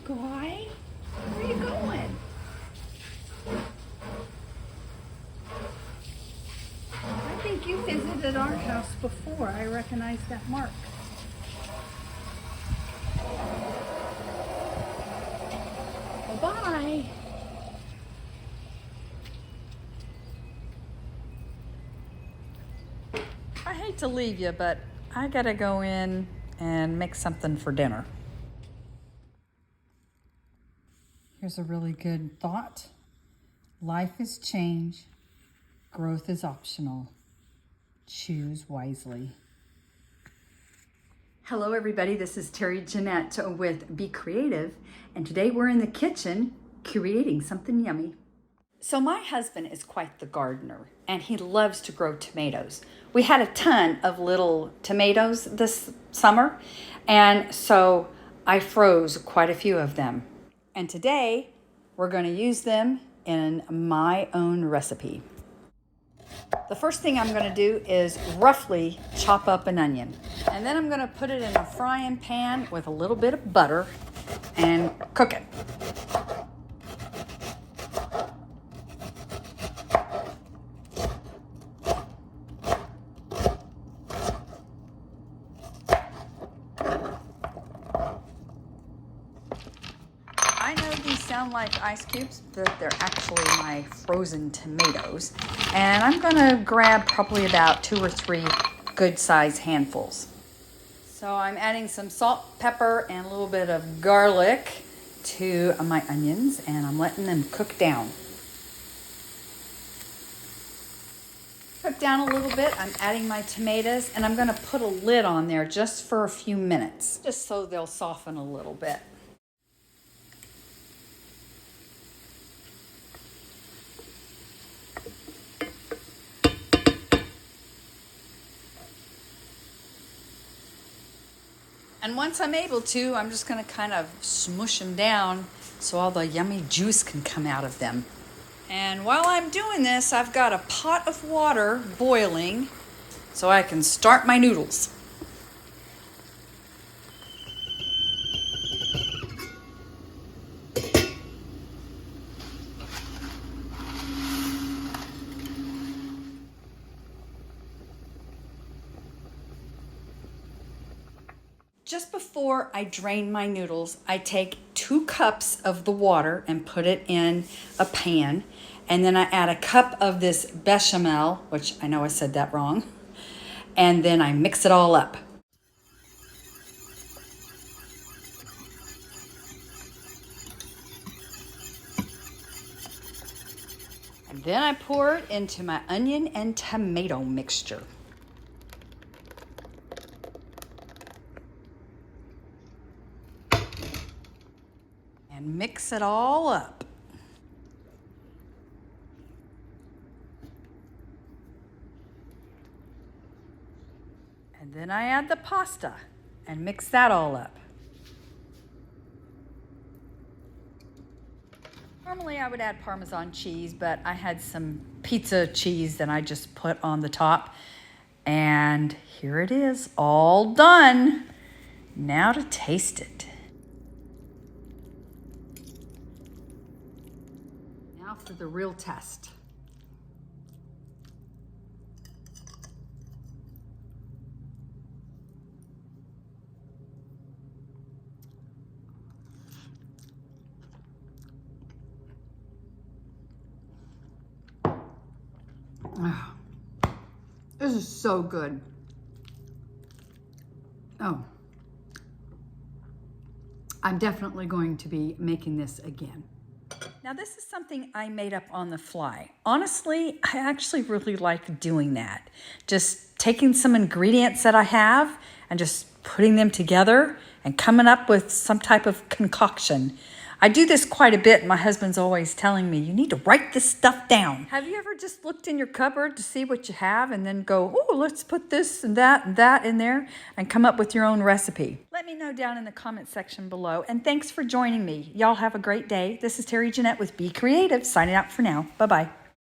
guy. Where are you going? I think you visited our house before. I recognize that mark. Bye-bye. I hate to leave you, but I gotta go in and make something for dinner. Here's a really good thought. Life is change. Growth is optional. Choose wisely. Hello everybody, this is Terry Jeanette with Be Creative, and today we're in the kitchen creating something yummy. So my husband is quite the gardener, and he loves to grow tomatoes. We had a ton of little tomatoes this summer, and so I froze quite a few of them. And today we're going to use them in my own recipe. The first thing I'm going to do is roughly chop up an onion. And then I'm going to put it in a frying pan with a little bit of butter and cook it. I know these sound like ice cubes, but they're actually my frozen tomatoes. And I'm going to grab probably about 2 or 3 good-sized handfuls. So I'm adding some salt, pepper, and a little bit of garlic to my onions, and I'm letting them cook down. Cook down a little bit. I'm adding my tomatoes, and I'm going to put a lid on there just for a few minutes, just so they'll soften a little bit. And once I'm able to, I'm just going to kind of smush them down so all the yummy juice can come out of them. And while I'm doing this, I've got a pot of water boiling so I can start my noodles. Just before I drain my noodles, I take 2 cups of the water and put it in a pan. And then I add a cup of this bechamel, which I know I said that wrong. And then I mix it all up. And then I pour it into my onion and tomato mixture. And mix it all up. And then I add the pasta and mix that all up. Normally I would add Parmesan cheese, but I had some pizza cheese that I just put on the top. And here it is, all done. Now to taste it. Now for the real test. Oh, this is so good. Oh, I'm definitely going to be making this again. Now this is something I made up on the fly. Honestly, I actually really like doing that. Just taking some ingredients that I have and just putting them together and coming up with some type of concoction. I do this quite a bit. My husband's always telling me, you need to write this stuff down. Have you ever just looked in your cupboard to see what you have and then go, oh, let's put this and that in there and come up with your own recipe? Let me know down in the comment section below. And thanks for joining me. Y'all have a great day. This is Terry Jeanette with Be Creative, signing out for now. Bye-bye.